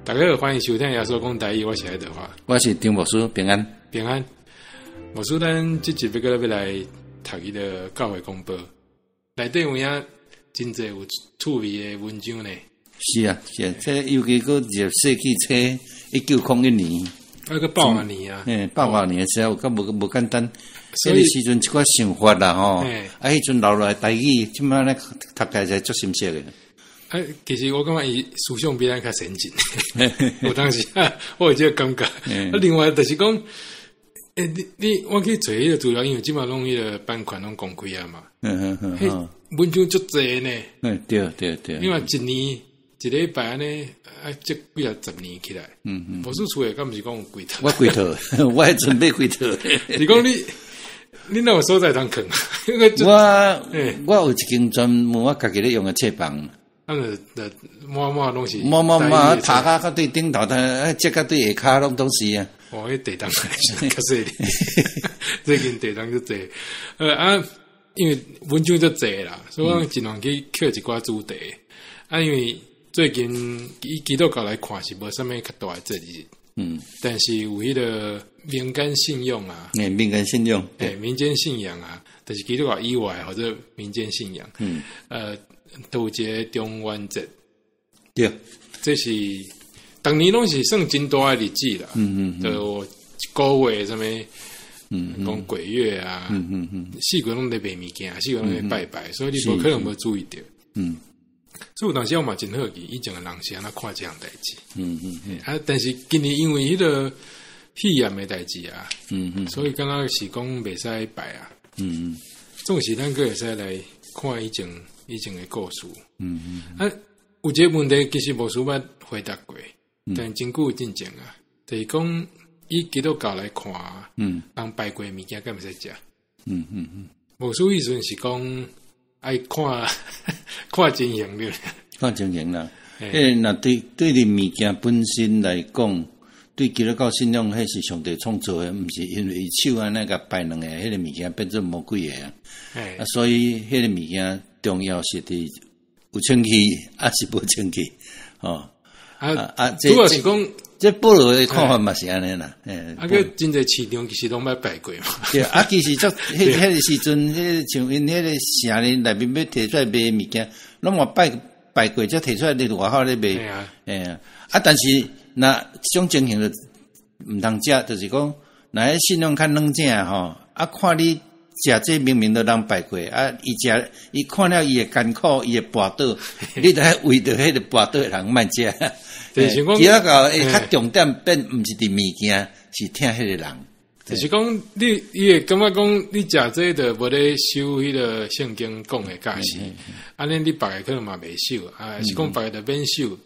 大家好，欢迎收听耶稣讲台语，我是爱德华，我是张牧师，平安。平安。牧师，咱这集要来读伊的教会公报，内底有影真侪有趣味的文章呢。是啊，是啊，这尤其个20世纪初1901年，那个80年啊，80年的时候，有较无简单。迄个时阵一寡想法啦，吼，迄阵留落来台语，即摆咧读起来足深刻的。其实我感觉伊思想比咱较先进，有当时我有这个感觉。另外就是讲，我去找迄个资料，因为即摆拢迄个版权拢公开啊嘛。迄文章足济呢。对。因为一年一礼拜安尼，这几啊10年起来。无数厝诶，敢毋是讲有几套？我几套，我还准备几套。是讲你哪有所在通囥？我有一间专门我家己咧用诶册房。满拢是爬到对顶头，接到对下骹拢都是啊。哦，迄地动较细哩，最近地动就济。因为文章就济啦，所以我尽量去捡一寡主题。因为最近以基督教来看是无啥物较大诶节日。但是有迄个民间信用啊，民间信用，民间信仰啊，就是基督教以外或者民间信仰，都有一个中元节，对，这是当年拢是算真大诶日子啦，就一个月什么，讲鬼月啊，四个拢在卖物件，四个拢在拜拜，所以你无可能无注意到，所以有当时我嘛真好奇，以前诶人是安怎看这样代志，但是今年因为迄个肺炎诶代志啊，所以感觉是讲袂使拜啊，总是咱个会使来看以前诶故事，有一个问题其实无需要回答过，但真久进前啊，就是讲以基督教来看，人拜过诶物件敢毋使食，无需意思是讲。爱看情形了，看情形啦。那对你物件本身来讲，对基督教信仰，迄是上帝创造的，毋是因为手安尼甲摆两个，迄个物件变做魔鬼的啊。所以迄个物件重要是伫有清气，还是无清气？主要是讲。这保罗的看法嘛是安尼啦，个真侪市场其实拢捌拜过嘛。对，其实迄个时阵，像因迄个城里内面要摕出来卖物件，拢嘛拜过，才摕出来，你外口咧卖。但是那种情形就毋通食，就是讲，那迄信用较软正吼，看你食这明明都人拜过，伊看了伊会艰苦，伊会跋倒，你得为着迄个跋倒的人莫食。基督教较重点变毋是伫物件，是听迄个人。就是讲伊会感觉讲你食这个无咧守迄个圣经讲的假是，安尼你别个可能嘛袂守，是讲别个就免守。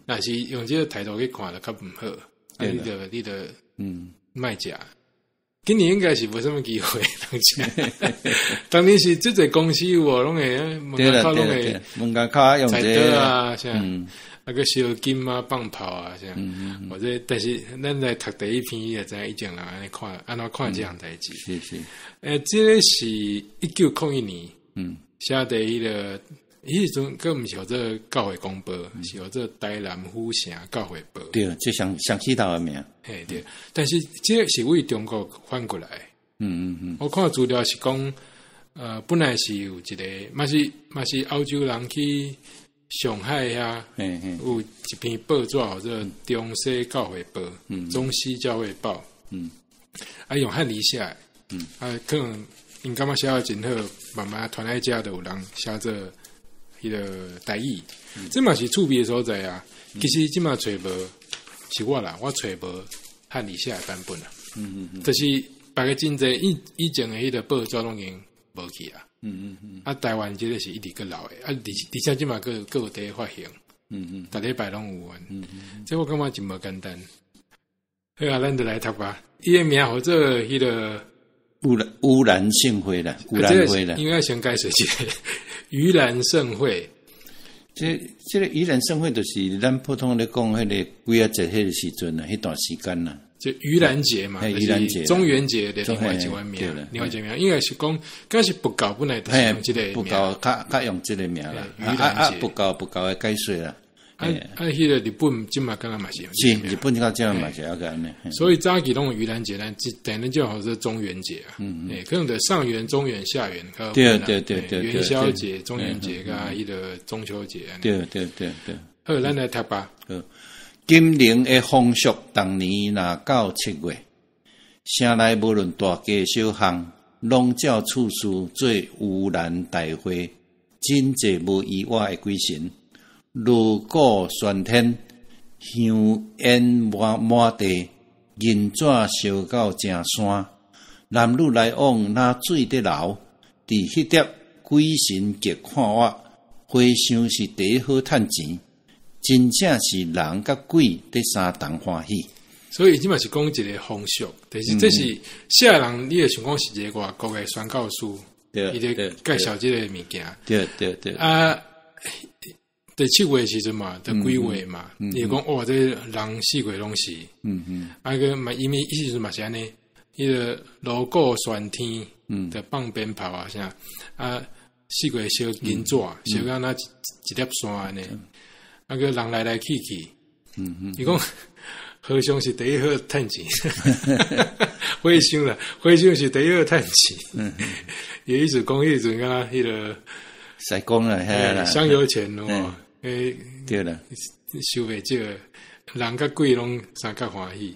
但是用这个态度去看就较毋好，你就莫食。今年应该是无什么机会通食。当年是即个公司有拢会门口拢会门口用这个啊，个烧金啊、放炮啊，这样，或者但是咱来读第一篇也知以前人安尼看，安怎看这样代志。是。这个是1901年，写的迄个，迄阵个毋是叫做教会公报，是叫做台南府城教会报。对，就上起头的名。对，但是这个是为中国翻过来。我看资料是讲，本来是有一个，嘛是欧洲人去。上海遐有一篇报纸叫做《中西教会报》，中西教会报，用汉字写，可能因感觉写得真好，慢慢传来遮就有人写做迄个台语，这嘛是趣味的所在啊。其实即嘛找无是我啦，我找无汉字写的版本啦，就是别个真侪以前的迄个报纸拢已经无去啊。台湾这个是一直个留的，而且即嘛个有第一发行，逐礼拜拢有完，这我感觉真无简单。好啊，咱就来读吧。伊个名叫做迄个污染盛会啦，污染会啦，应该先解释一下盂兰盛会。这个盂兰盛会就是咱普通咧讲迄个几啊节迄个时阵啊，迄段时间啦。就盂兰节嘛，盂兰节、中元节的另外一个名，应该是讲，敢是佛教本来就是用这个名，佛教较用这个名啦，盂兰节，佛教的解说啦，迄个日本今嘛敢若嘛是，是日本到这样嘛是要个安尼。所以早期拢有盂兰节，咱等人叫好是中元节啊，可能的上元、中元、下元，对，元宵节、中元节甲迄个中秋节，对。好，咱来读吧。金陵的风俗，当年若到7月，城内无论大街小巷，拢照处事做盂兰大会，真济无意外的鬼神，锣鼓喧天，香烟满地，银纸烧到正山，男女来往若水得流，伫迄碟鬼神节看我，回想是第一好趁钱。真正是人甲鬼伫相同欢喜，所以即嘛是讲一个风俗，但是这是下人你会想讲是一个外国的宣教师，伊咧介绍即个物件。对。啊，第7月时阵嘛，第几月嘛，伊讲哇，这人4月拢是，啊个嘛，因为意思嘛是安尼，迄个锣鼓喧天，的放鞭炮啊啥，啊4月烧银纸，烧到那一粒山安尼。那个人来去，伊讲和尚是第一好趁钱，回想是第一好趁钱，伊意思讲迄阵啊，迄个使讲啦，香油钱哦，对啦，收袂少，人甲鬼拢相较欢喜，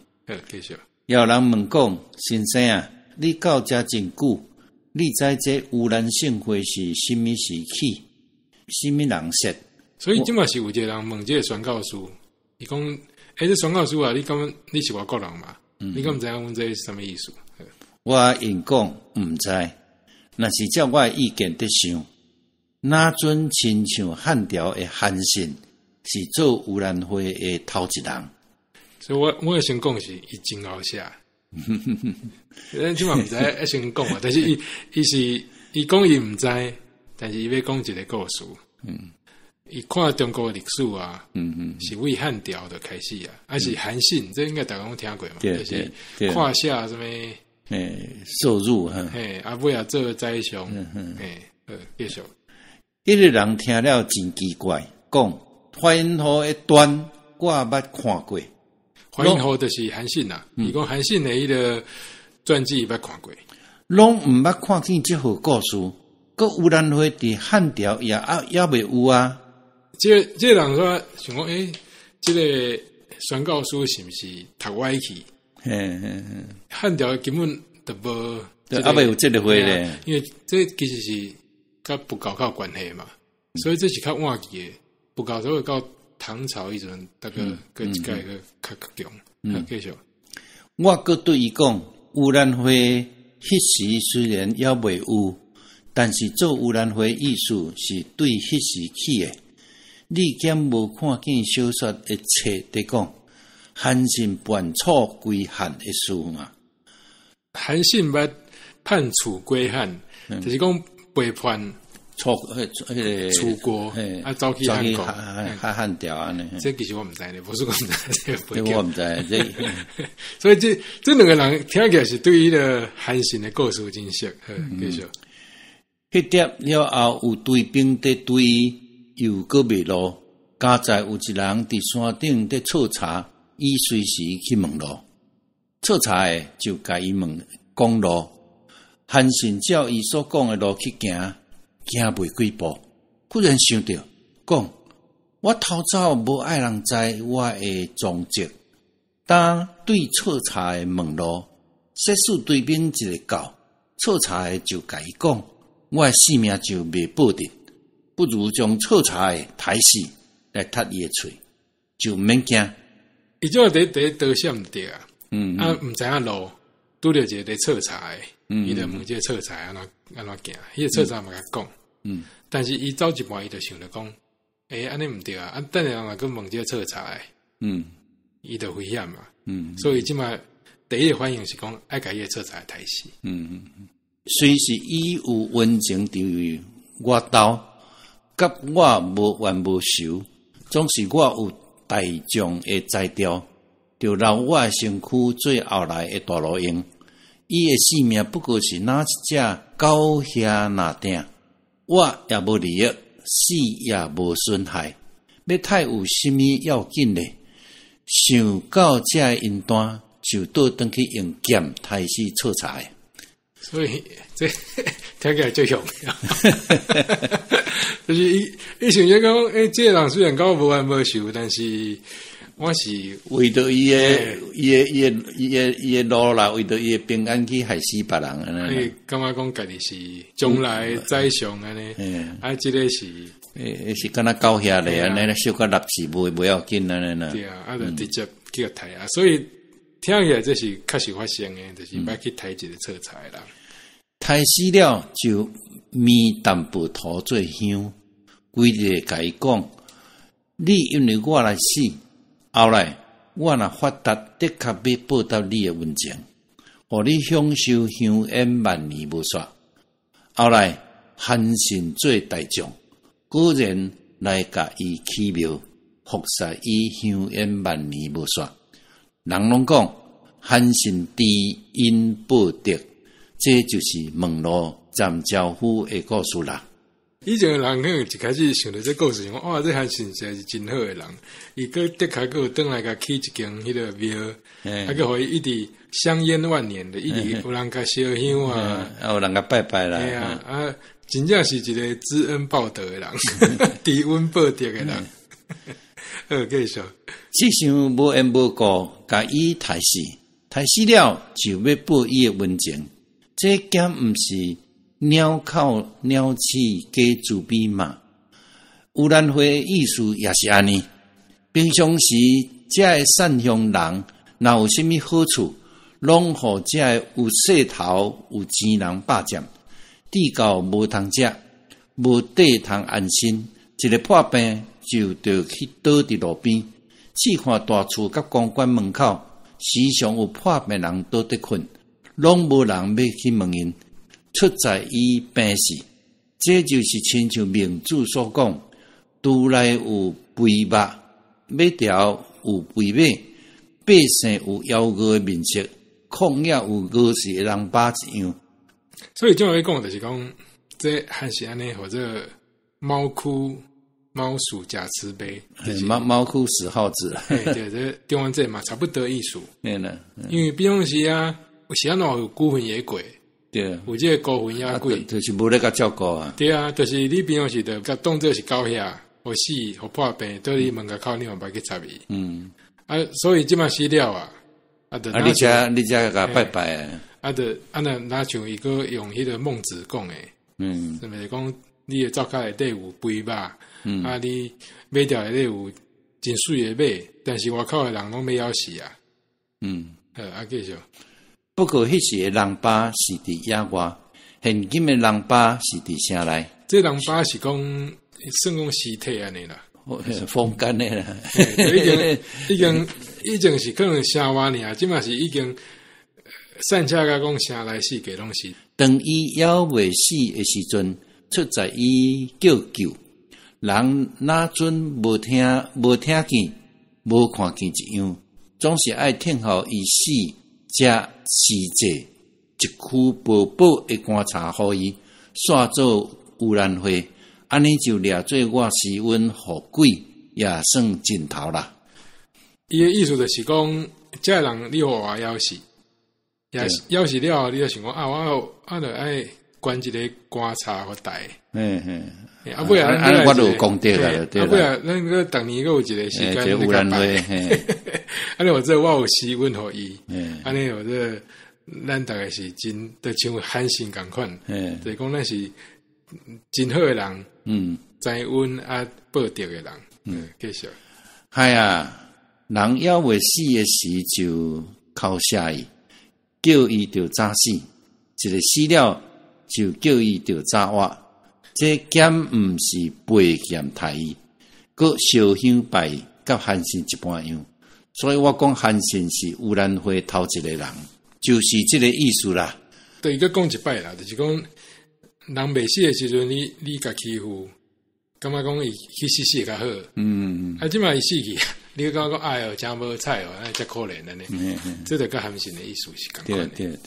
继续。有人问讲，先生啊，你到遮真久，你知这盂兰盛会是什么时起，什么人设？所以即嘛是有一个人问这个宣教师，伊讲，这宣教师啊，你感觉你是外国人嘛？你敢毋知影阮这是什么意思？我应讲毋知，若是照我的意见伫想，哪准亲像汉朝的韩信是做盂兰会的头一人？所以我先讲是伊真好写，咱即嘛毋知先讲啊，但是伊讲伊毋知，但是伊要讲一个故事。伊看中国的历史啊，是为汉朝的开始啊，还是韩信，这应该大家拢听过嘛，就是胯下什么，受辱哈，尾啊做宰相，继续。迄个人听了真奇怪，讲华阴河的段我捌看过，华阴河就是韩信呐，伊讲韩信的迄个传记捌看过，拢毋捌看见这号故事，个盂兰会伫汉朝也未有啊。这人说想讲，这个宣教师是不是读歪去？汉朝根本就无，未有这个会咧。因为这其实是甲佛教较有关系嘛，所以这是较晚期的。佛教才会到唐朝迄阵，大概个一届个较强。继续，我阁对伊讲，盂兰会迄时虽然也未有，但是做盂兰会意思是对迄时起的。你敢无看见小说的册伫讲韩信叛楚归汉的事嘛？韩信捌叛楚归汉，就是讲背叛楚国，走去汉国，汉朝安尼。这其实我毋知咧，不是我毋知，我毋知。所以这两个人听起来是对伊个韩信的故事真熟。继续。迄碟了后，有追兵伫追。又搁未落，加在有一人伫山顶伫测查，伊随时去问路。测查的就甲伊问讲路，韩信照伊所讲的路去行，行袂几步，忽然想到，讲我偷走无爱人知我的踪迹。当对测查的问路，说使追兵一个到，测查的就甲伊讲，我的性命就未保得。不如将测查的抬死来踢伊的嘴，就毋免惊。伊种第刀闪对啊，毋知影路，拄着一个测查的，伊就问这个测查安怎行，迄个测查嘛甲讲，但是伊走一半，伊就想着讲，安尼毋对啊，等下人来去问这个测查的，伊就危险嘛，所以即马第一个反应是讲爱甲伊个测查抬死，虽是伊有温情伫我兜。甲我无冤无仇，总是我有大将的才调，就留我的身躯做后来的大路用。伊的性命不过是哪一只狗遐哪顶，我也无利益，死也无损害。要太有什么要紧嘞？想到这个因端，就倒转去用剑开始测查。所以这听起来最凶，就是伊想讲，这个人虽然跟我无冤无仇，但是我是为着伊的路啦，为着伊的平安去害死别人。感觉讲家己是将来宰相安尼，这个是是敢若狗遐咧，安尼小可立志无要紧安尼啦。对啊，就直接叫他抬啊，所以听起来这是确实发生诶，就是要去抬一个测查啦。抬死了就面淡薄土做香，规日甲伊讲，你因为我来死，后来我若发达，的确要报答你诶恩情，互你享受香烟万年无煞。后来汉神做大将，果然来甲伊起庙，服侍伊香烟万年无煞。人拢讲汉神知因报德。这就是门路斩招夫的故事啦。以前的人可能一开始想到这故事，讲哇，这汉神实在是真好的人，伊个的确个转来甲起一间迄个庙，个互伊一直香烟万年的，一直有人甲烧香啊，有人甲拜拜啦。对啊，真正是一个知恩报德的人，知恩报德的人。继续，这想无缘无故，甲伊抬死，抬死了就要报伊的恩情。这敢毋是鸟口鸟齿加自卑嘛？有兰花意思也是安尼。平常时，这个善良人若有甚物好处，拢互这个有势头、有钱人霸占，地高无通食，无地通安心。一个破病就着去倒伫路边，试看大厝甲公馆门口，时常有破病人倒伫困。拢无人要去问因，出在伊病时，这就是亲像名主所讲：拄来有肥肉，尾条有肥马，百姓有妖恶的面色，旷野有恶事的人巴一样。所以这样讲就是讲，这还是安尼，或者猫哭猫鼠假慈悲，猫哭死耗子。对，这中文这嘛差不多意思。因为比方时啊。有时啊，有孤魂野鬼，对，有这个孤魂野鬼，就是无咧甲照顾啊。对啊，就是你平常时就甲当做是狗遐，或死或破病，倒你门口口，你嘛别去插伊。所以即马死了啊，你遮甲拜拜啊，哪像伊个用迄个孟子讲诶，是咪讲你诶灶骹内底有肥肉，你马条内底有真水诶马，但是外口诶人拢要咬死啊。继续。不过，迄时的人巴是伫野外，现今的人巴是伫城内。这人巴是讲算讲尸体安尼啦，风干的啦。已经是可能城外尔，即嘛是已经散车甲讲城内死个拢是。当伊还未死的时阵，出在伊叫救，人哪准无听见，无看见一样，总是爱听候伊死。这死者一区薄薄的观察，互伊刷做有兰花，安尼就掠做我斯文富贵，也算尽头啦。伊的意思就是讲，这人你互我要死，要死了，你就想讲我就爱关一个观察互台。不然我就有功德了，对啦。不然咱个逐年个有一个时间有兰花，安尼我这我有斯文互伊，安尼我这咱大概是真，就像汉神共款，就是讲咱是真好的人，知恩啊报德的人，继续。系啊，人要未死的时就靠下伊，叫伊就早死，一个死了就叫伊就早活。这减毋是背咸太伊，佮烧香拜甲汉神一般样，所以我讲汉神是有兰花头一个人，就是这个意思啦。对伊个讲一摆啦，就是讲人未死的时阵，你甲欺负，感觉讲伊去死较好。即摆伊死去，你感觉讲哎哟，真无彩哦，真可怜的呢。这就甲汉神的意思是共款。对。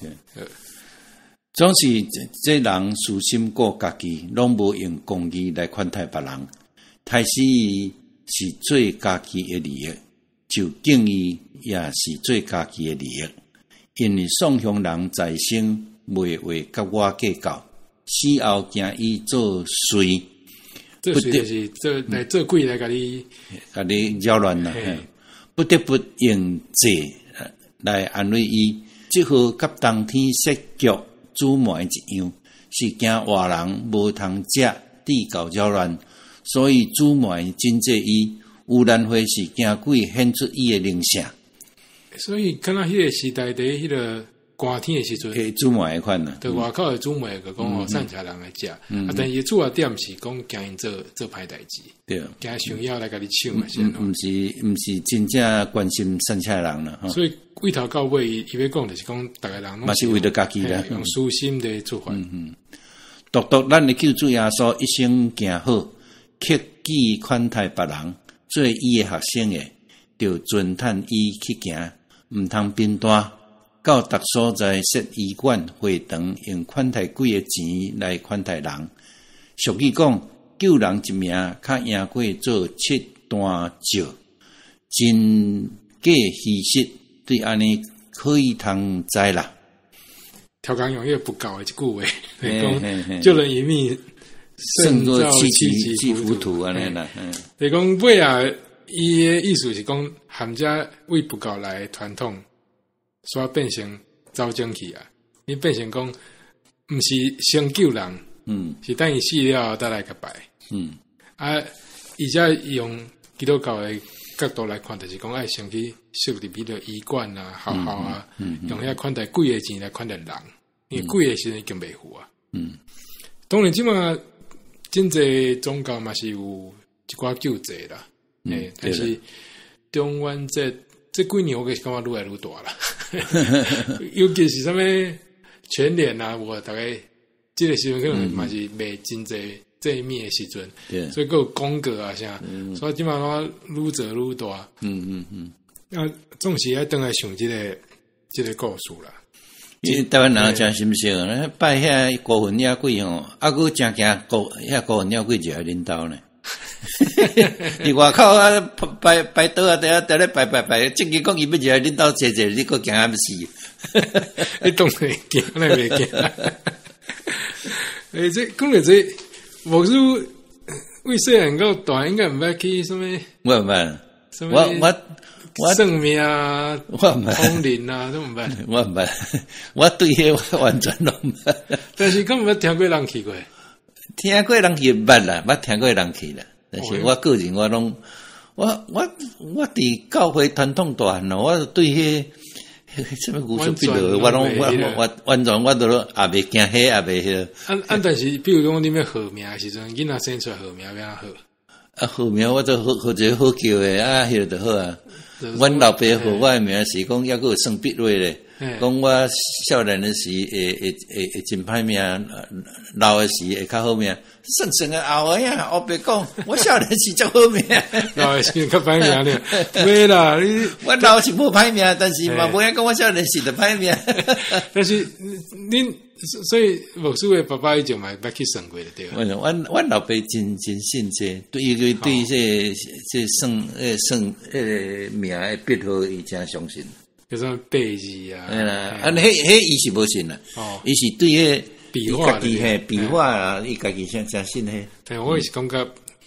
总是这人私心过家己，拢无用公义来款待别人，害死伊是做家己的利益，就敬意也是做家己的利益。因为宋乡人在生未为甲我计较，死后惊伊做衰。这水就是做来做鬼来甲你扰乱啦，不得不用这来安慰伊。即号甲当天设局煮糜一样，是惊活人无通食，地搞扰乱，所以煮糜真济伊。有兰花是惊鬼显出伊的灵性。所以看到迄个时代伫迄个寒天的时阵，煮糜迄款啦，对外口的煮糜个讲善财人来食，但是主要点是讲惊因做歹代志，对，惊想要来甲你抢啊，毋是真正关心善财人啦。所以为头到尾，伊要讲就是讲，逐个人嘛是为了家己啦，用私心的做法。独独咱的救主耶稣一生行好，克己款待别人，做伊的学生的，就尊叹伊去行，毋通变单。到逐所在设医馆、会堂，用款待鬼的钱来款待人。俗语讲，救人一命，较赢过做7单石，真假虚实，对安尼可以通知啦。调侃用一个不高的一句话，讲救人一命胜造7级浮屠安尼啦。你讲尾啊，伊的意思是讲，含遮为不高来传统。所变成走正去啊！你变成讲，毋是先救人，是等伊死了再来甲拜，而且用基督教的角度来看，就是讲爱先去设立比如医馆啊、学校啊，用遐款待贵的钱来款待人，因为贵的时阵已经袂付啊。当然，即马真济宗教嘛是有一寡救济啦，但是中原这几年我感觉愈来愈大啦，尤其是啥物全联啊，我大概这个时阵可能嘛是卖真济这一面的时阵，所以有广告啊啥，所以基本上愈做愈大。总是要等来想这个故事啦。因为台湾人真心诚，拜遐孤魂野鬼吼，佫真惊遐孤魂野鬼就来领导呢。伫外口啊，拜倒啊，伫咧拜，正经讲伊要入来领导坐，你佫惊死。你当然惊，那袂惊。这讲到这，牧师为细汉到大应该毋捌去什么？我毋捌，我算命啊，通灵啊，都毋捌。我毋捌，我对迄完全拢毋捌。但是敢毋捌听过人去过？听过人去捌啦，捌听过人去啦。但是我个人我拢，我伫教会传统大汉咯，我对迄什么古书笔落，我完全我都也袂惊迄也袂迄。但是比如讲你要号名的时阵，囡仔生出来号名要号。号名我都号一个好叫诶，迄就好啊。阮老爸号我诶名是讲抑个算笔画咧。讲我少年的时会真歹命，老的时会较好命。算个后个呀，后白讲，我少年时足好命，老的时较歹命咧。没啦，我老是无歹命，但是嘛无影讲我少年时就歹命。但是恁所以牧师的爸爸以前嘛捌去算过的对。阮老爸真信这，对伊对这算命的笔号伊真相信。就说背字啊，迄伊是无信啦，伊是对迄笔画的笔画啊，伊家己真信迄。但我也是感觉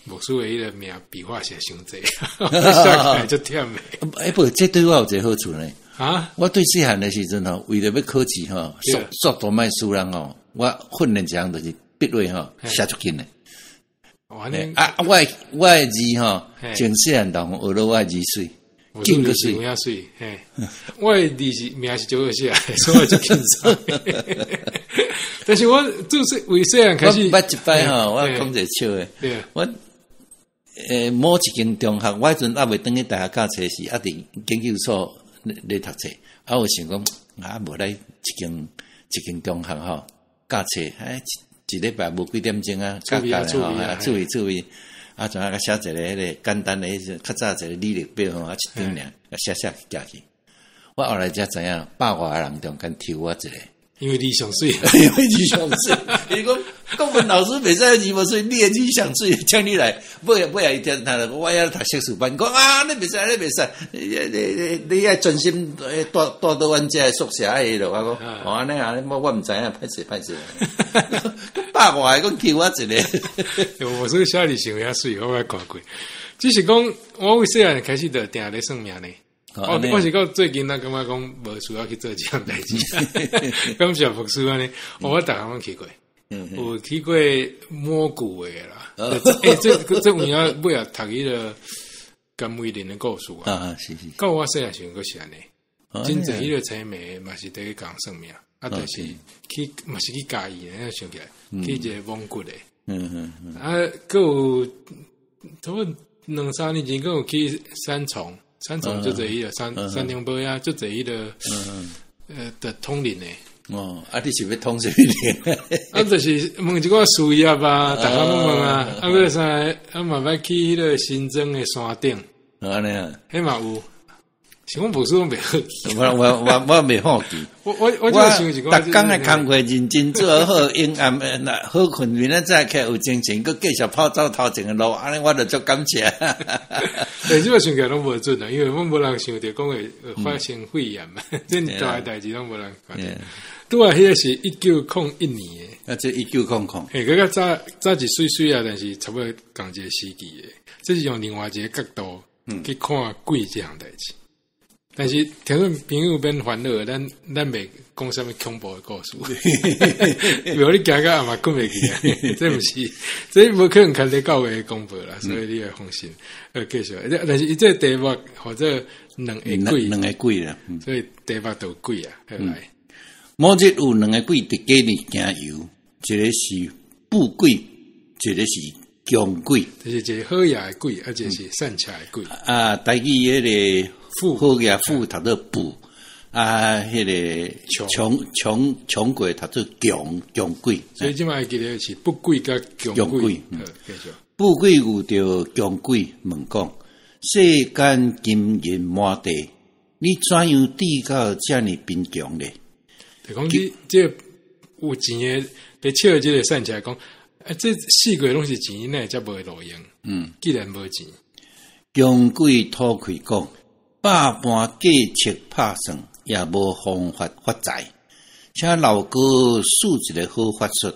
牧师的迄个名笔画写伤济，写起来就忝诶。不，这对我有一个好处呢。我对细汉的时阵吼，为了要考试吼，速度卖输人吼，我训练一项就是笔画吼写足紧诶。我的字吼，从细汉当学到我字水。紧个水，水，我的字是名是就写，所以我就紧张。但是我就是为细汉开始，捌一摆吼，我讲者笑诶。我某一间中学，我迄阵还未登去大学教册时，伫研究所咧读册。我想讲，无来一间中学吼教册，一礼拜无几点钟啊，教注意。怎个写一个迄个简单的较早一个履历表吼，一张尔，写寄去。我后来才知影，100外个人中间抽我一个。因为你上水，因为你上水。伊讲国文老师袂使字无水，你的字上水，叫你来。尾一天他我要读硕士班，讲啊，你袂使，你袂使，你要专心带到阮遮宿舍迄落。我讲哦，安尼啊，我毋知影，歹势。百外讲扣我一个。我说小李想遐水，我看过。只是讲我为细汉开始就定咧算命呢。我是到最近感觉讲无需要去做这样代志，感谢福叔安尼，我逐项拢去过，有去过摸骨的啦，这有影尾啊读迄个甘威廉的故事啊，是，到我细汉时阵是安尼，真正迄个青梅嘛是第一讲算命，就是去嘛是去嘉义的，想起来去一个蒙古的，还有差不多2-3年前，有去三重就这一个三重坡呀，就这一个的通灵诶。你是要通什么灵？就是问一个事业啊，大家问啊，个啥？嘛要去迄个新庄诶山顶。安尼啊，迄嘛有。是讲无说袂好记。我袂好记。我就想是讲，逐工诶工课认真做好，阴暗好困眠咧，再起有精神，佮继续跑走头前诶路，安尼我就足感谢。但是我想起来拢无准啊，因为阮无人想着讲会发生肺炎嘛，这大代志拢无人发生。拄啊，迄个是1901年诶，这1900，迄个早一岁啊，但是差不多同一个时期诶，这是用另外一个角度去看鬼这项代志。但是听众朋友变烦恼，咱袂讲啥物恐怖的故事，如果你行到暗嘛困袂去啊，这毋是，这无可能看你教会公布啦，所以你要放心。继续，但是伊这题目或者两个鬼啦，所以题目都鬼啊，后来。某日有两个鬼伫街里行游，一个是富鬼，一个是穷鬼，就是一个好野的鬼，而且是善巧的鬼。台语迄个好野富读做富，迄个穷鬼读做穷鬼。所以即摆记得是富鬼甲穷鬼。继续。富鬼遇到穷鬼问讲：世间金银满地，你怎样抵到遮尔贫穷咧？就讲你这有钱诶，被笑这个善起来讲，这四个拢是钱，那才无会路用。既然无钱，穷鬼吐气讲，百般计策拍算，也无方法发财，请老哥使一个好法术，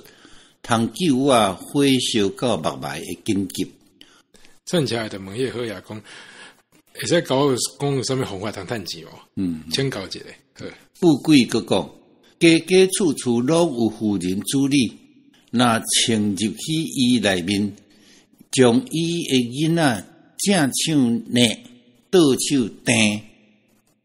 通救我火烧到目睭的紧急。善起来就问迄个好爷讲，会使教我讲有啥物方法通趁钱无？请教一个。富贵佮讲。家家处处拢有妇人主理，若潜入去伊内面，将伊的囡仔正手捏，倒手钉，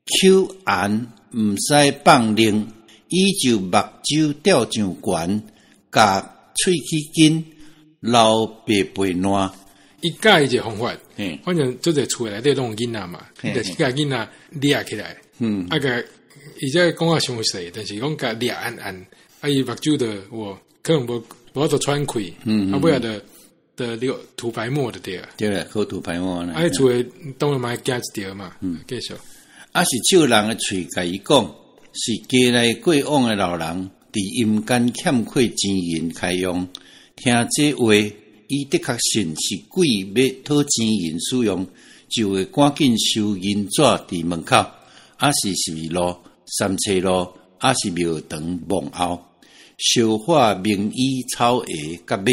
口言毋使放令，伊就目睭吊上悬，甲喙齿紧，流白白烂。伊教伊一个方法，反正做者厝内底拢有囡仔嘛，你就是甲囡仔捏起来，个。伊这讲话伤细，但是讲甲裂按，伊目睭的我可能无做穿开，尾仔的涂白沫的对啊，对啦，好涂白沫啦。厝诶当然嘛加一条嘛，继续。是笑人诶喙甲伊讲，是家内过往诶老人伫阴间欠缺钱银开用，听这话，伊的确信是鬼要讨钱银使用，就会赶紧收银纸伫门口，是路。三车路，是庙堂幕后，烧化名医草鞋甲马，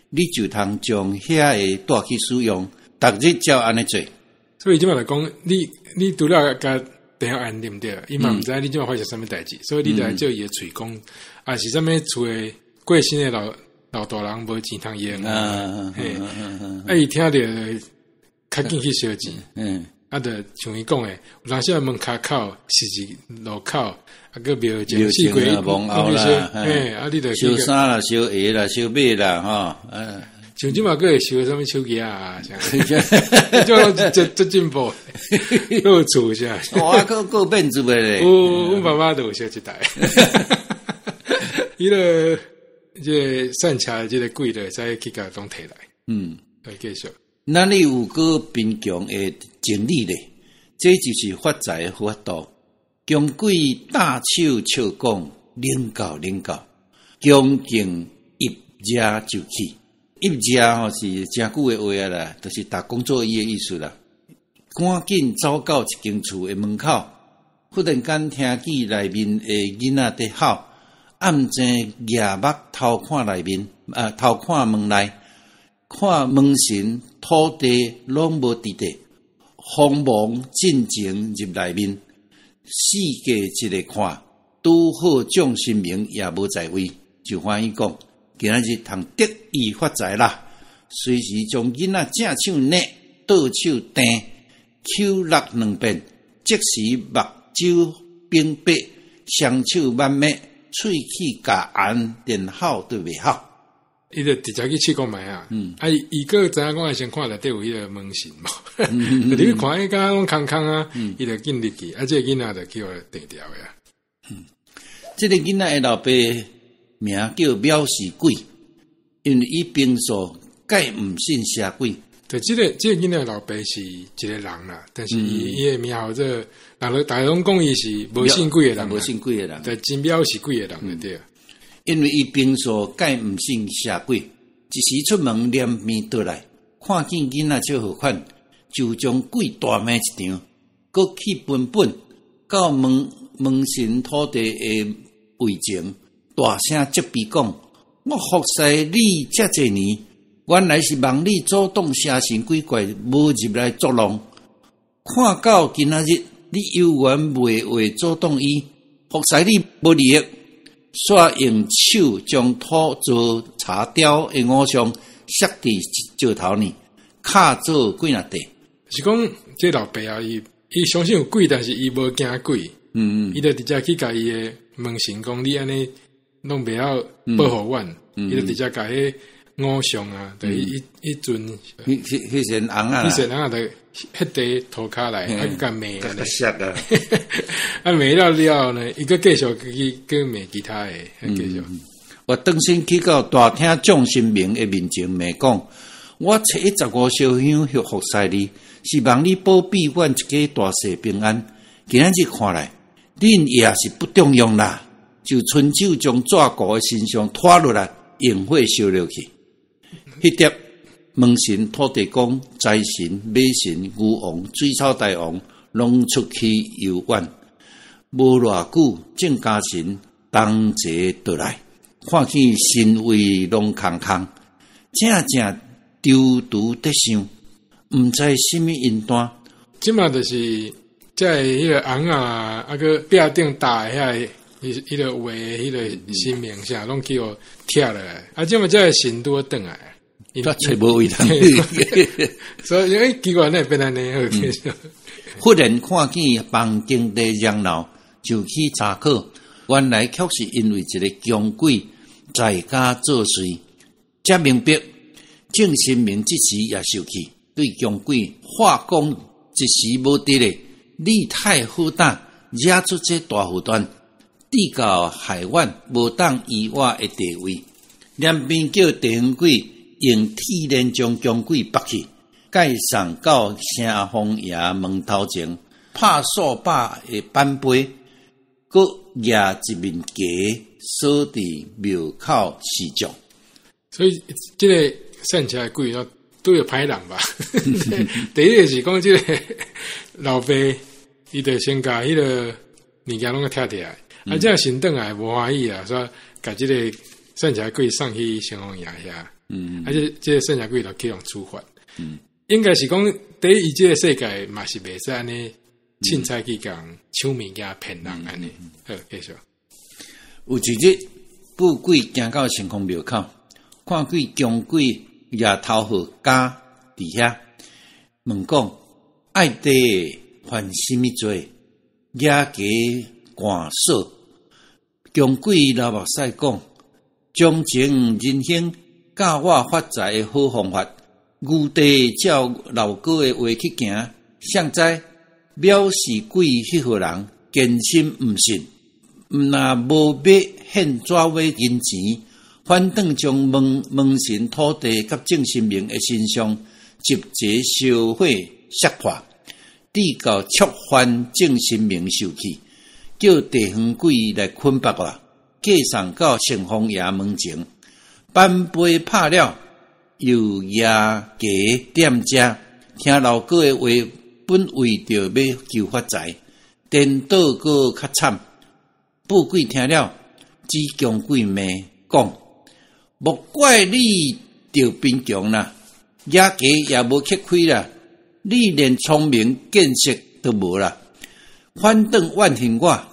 你就通将遐个带去使用，逐日照安尼做。所以即摆来讲，你除了甲电话按对毋对？伊嘛毋知你即摆发生啥物代志，所以你来照伊个喙讲，是啥物厝诶过身诶老大人无钱通用伊听着较紧去烧钱。就像伊讲诶，有当时门骹口是路口，个庙前四鬼蒙后啦，你就烧衫啦、烧鞋啦、烧马啦，像即嘛个会烧什么手机啊，这进步，都做下。个变做诶咧。我爸爸都有烧一台。伊个这善巧这个贵的，再去甲拢摕来。来继续。那你有个贫穷的经历咧？这就是发财的法度。穷鬼大手笑讲，领教，恭敬一家就去。一家吼是真久诶话啦，就是搭工作椅诶意思啦。赶紧走到一间厝诶门口，忽然间听见内面诶囡仔在喊，暗前夜目偷看内面，偷看门内，看门神土地拢无伫地，慌忙进前入内面，四界一个看，拄好蒋新明也无在位，就欢喜讲。今仔日通得意发财啦！随时将囡仔正手捏，倒手蹬，手落两遍，即时目睭冰白，双手慢慢，喙齿甲按，连吼都袂好。伊就直接去试讲卖啊！伊个知影讲先看内底有迄个门神嘛，你去看伊敢拢空空啊，伊就紧入去，这个囡仔就叫定调诶啊。这个囡仔诶老爸名叫藐视鬼，因为伊平素皆毋信邪鬼。对，这个囡仔老爸是一个人啦，但是伊诶名号这，大家拢讲伊是无信鬼诶人，无信鬼诶人，对，真藐视鬼诶人对。因为伊平素皆毋信邪鬼，一时出门连面倒来，看见囡仔照好款，就将鬼大骂一场，搁去奔到门神土地诶位前。大声责备讲：“我服侍你这侪年，原来是望你主动邪神鬼怪无入来作弄。看到今仔日，你犹原未为主动伊服侍你无利益，煞用手将土做茶雕的偶像塞伫石头呢，卡做鬼那地。是讲这老爸啊，伊相信有鬼，但是伊无惊鬼。伊就直接去甲伊的问神讲：你安尼。”拢袂晓保护阮，伊就直接甲迄偶像啊，对，迄阵迄身红啊，迄身红就迄地涂骹来，甲骂啊，摔啊，啊骂了呢，伊个继续去骂其他诶，继续。我当先去到大厅蒋新明诶面前骂讲，我初15烧香服侍你，是望你保庇阮一家大细平安。今仔日看来，恁也是不中用啦。就伸手将纸糊诶身上拖落来，用火烧了去。迄碟门神、土地公、财神、马神、牛王、水草大王，拢出去游玩。无偌久，郑家神同齐倒来，看见神位拢空空，正丢毒得想，毋知什么因端。即嘛就是在迄个红啊，个壁顶打遐。迄个话，迄个新名下拢去互拆落来，即嘛才神都转来，他找无位通。所以奇怪，那变安尼忽然看见房间的热闹，就去查考，原来确实因为一个强鬼在家作祟，才明白郑新明即时也受气，对强鬼话讲一时无得咧，你太好胆，惹出这大祸端。地到海湾无当依我的地位，两边叫地方鬼用铁链将强鬼绑去，介送到城隍爷门头前，拍数把的板碑，搁压一面旗锁伫庙口示众。所以，这个算起来鬼要都有歹人吧？第一个是讲这个老爸，伊就先甲迄个物件拢个拆起来。这样行动也无欢喜啊，说把这个算起来鬼送去城隍爷遐，而且这个算起来鬼就去用处罚。应该是讲，第一这个世界嘛是袂使安尼凊彩去讲抢物件骗人安尼。好，继续。有一日，富贵行到城隍庙口，看见强鬼也头号家伫遐，问讲爱地犯什么罪？野鸡寒锁，强鬼老目屎讲，将情人生教我发财的好方法，牛地照老哥的话去行，现在藐视鬼迄号人，坚信毋信，若无要现纸尾银钱，反倒将门神土地甲郑新明的身上集结烧火烧破，地到触犯郑新明受气。叫地方鬼来捆绑我，寄送到城隍爷门前，板杯拍了，又夜家店家，听老哥的话，本为着要求发财，颠倒个较惨。富贵听了，只强贵骂讲，莫怪你着贫穷啦，野家也无吃亏啦，你连聪明见识都无啦，反正怨恨我。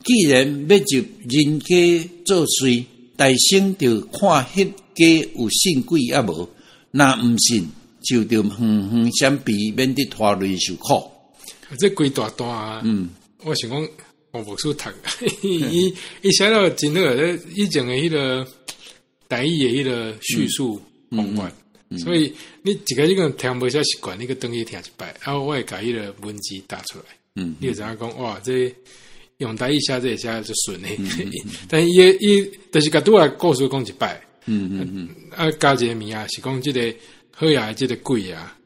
既然要入人家作祟，大生就看迄家有信鬼也无，若毋信就着远远闪避，免得拖累受苦。这规大段啊，我想讲我无书读，伊写了真好，以前的迄个台语的迄个叙述方法，所以你一个这个听无啥习惯，你个等去听一摆，然后我会把迄个文字打出来，你就知影讲哇这。用台语写这写就顺诶，但伊就是甲拄啊故事讲一摆，加一个名啊，是讲即个好呀，即个鬼啊，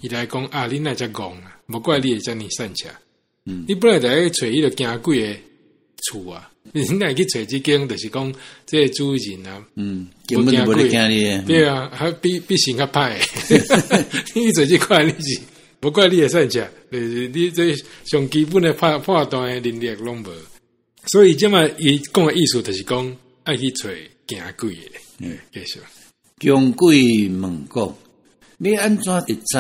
伊来讲啊，恁来遮戆啊，无怪你会遮尔善巧，你本来在找迄个惊鬼诶厝啊，恁来去找即间，就是讲这个主人啊，根本就无咧惊你，对啊，还比神较歹，你做即块你是。不怪你会善巧，你这上基本的判断的能力拢无，所以即嘛伊讲的意思就是讲爱去找惊鬼的，继续。强鬼问讲，要安怎会知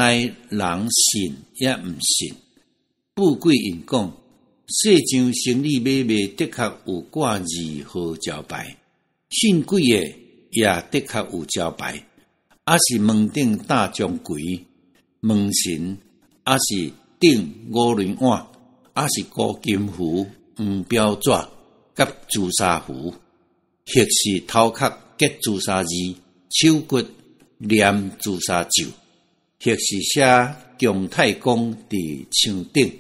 人信也毋信？富贵因讲，世上生理买卖的确有挂字号招牌，信鬼的也的确有招牌，啊是门顶大钟馗，门神。啊是顶五轮碗，啊是高金符、黄标纸、甲朱砂符，或是头壳结朱砂字，手骨念朱砂咒，或是写姜太公伫墙顶，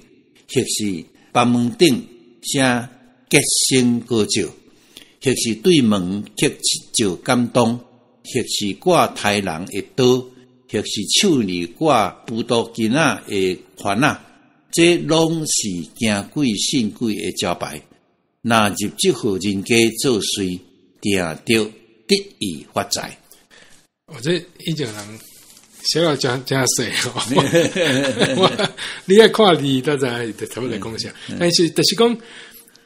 或是房门顶写结生歌咒，或是对门刻咒感动，或是挂豺狼的刀。或是手里挂葡萄茎仔的环仔，这拢是惊鬼信鬼的招牌。若入这户人家作祟，定着得以发财。这以前人写了真细哦，你爱看字，大家就差不多讲下。但是就是讲。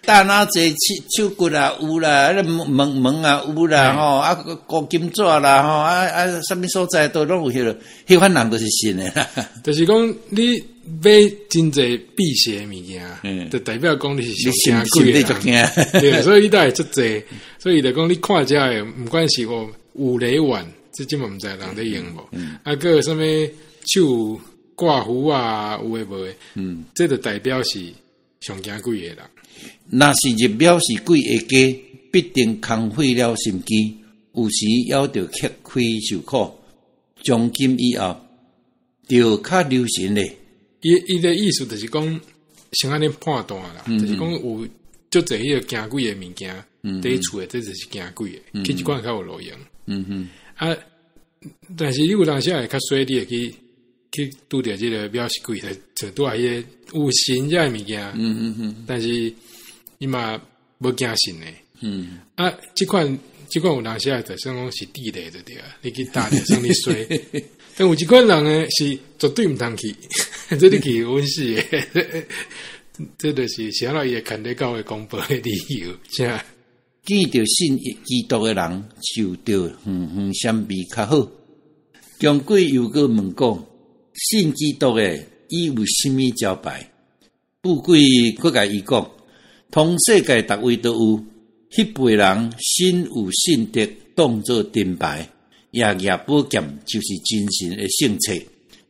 大那这手骨啊有啦，门啊有啦吼，啊高金纸啦吼，什么所在都拢有迄个，迄款人都是信的啦。就是讲你买真侪辟邪物件，就代表讲你是上惊鬼的人，对，所以你都会足济，所以就讲你看遮的，不管是有雷丸，这根本毋知人在用无，啊个什么手挂符啊，有诶无诶，这就代表是上惊鬼的人。若是入庙是鬼的家，必定空费了心机，有时要着吃亏受苦。从今以后，就较留神咧。伊的意思就是讲，像安尼判断啦，就是讲有足侪迄个惊鬼的物件，伫厝诶，这就是惊鬼的，去一罐较有路用。啊，但是你有当时会较衰，你会去拄着即个庙是鬼的，就拄下迄个有神遮物件。但是伊嘛无惊神诶，即款有当时就算讲是地雷就对啊，你去打着算你衰。但有一款人呢是绝对毋通去，这你去温死诶，这就是啥了伊会牵得到诶公布诶理由。见着信基督诶人，受着远闪避较好。强鬼又个问讲，信基督诶，伊有甚物招牌？富贵佫甲伊讲。通世界逐位都有，迄辈人信有信德，当作盾牌，夜夜宝剑就是真神的圣册。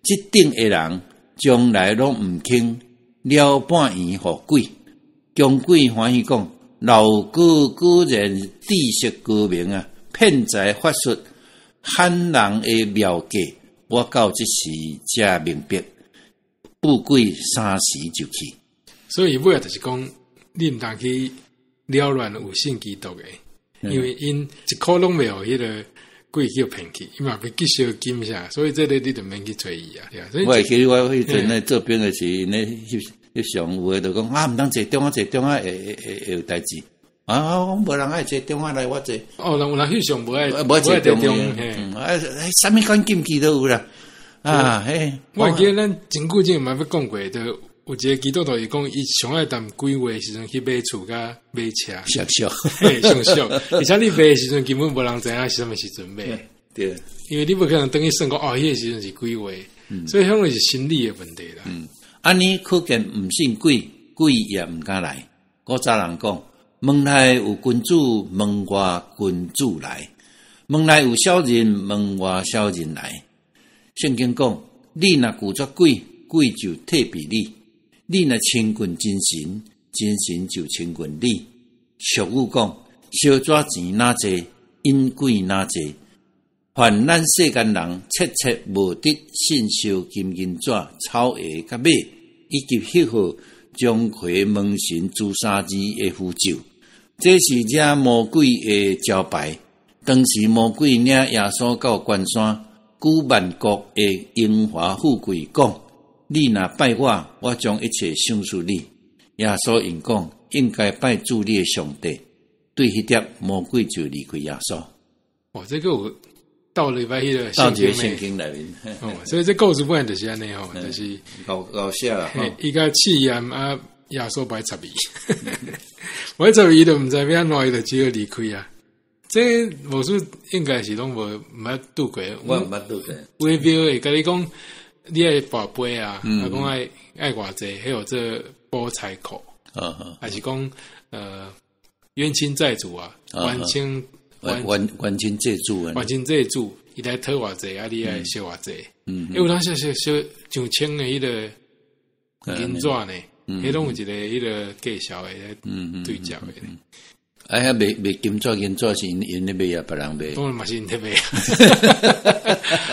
即等的人将来拢毋肯了半圆互鬼。强鬼欢喜讲，老哥果然知识高明啊，骗财法术，汉人的妙计，我到即时才明白。富贵3时就去，所以尾仔就是讲。你毋通去扰乱有信基督诶，因为因一箍拢袂互迄个鬼去骗去，伊嘛袂继续金下，所以这个你就免去找伊啊。我会记我迄阵咧做兵诶时，咧翕相有诶就讲啊，毋通坐中会有代志。啊，我无人爱坐中华来，我坐。哦，人有人翕相无爱坐中嘿，啥物关禁忌都有啦。啊，嘿，我记得咱真久前嘛要讲过，就有一个基督徒伊讲，伊上爱谈几月时阵去买厝甲买车，俗俗，嘿，俗俗。而且你买的时阵根本无人知影是什么时阵买，对，因为你不可能等于算讲哦，迄个时阵是几月，所以可能是心理的问题啦。安尼可见毋信鬼，鬼也毋敢来。古早人讲，门内有君主，门外君主来；门内有小人，门外小人来。圣经讲，你若拒绝鬼，鬼就退避你；你若亲近真神，真神就亲近你。俗语讲，小纸钱哪济，引鬼哪济。凡咱世间人切切无得信烧金银纸、草鞋甲马，以及迄号钟馗门神朱砂字的符咒，这是惹魔鬼的招牌。当时魔鬼领耶稣到关山，古万国的荣华富贵，讲：你若拜我，我将一切赏赐你。耶稣应讲，应该拜主你的上帝。对迄点，魔鬼就离开耶稣。哦，这个有到了迄个圣经内面，所以这故事本来就是安尼吼，就是搞笑啦。伊甲试验啊，耶稣摆插伊，摆插伊都毋知要安怎，伊就只好离开啊。这无说应该是拢无拄过，我毋捌拄过。微妙会甲你讲，你爱跋杯啊，啊讲爱偌济，还有这补财库，还是讲冤亲债主啊，冤亲债主，冤亲债主，伊来讨偌济啊，你爱收偌济，有当时收上千的迄个银纸呢，迄拢有一个迄个计销的对照的。哎呀，卖金纸银纸是因咧卖啊，别人卖，当然嘛是因咧卖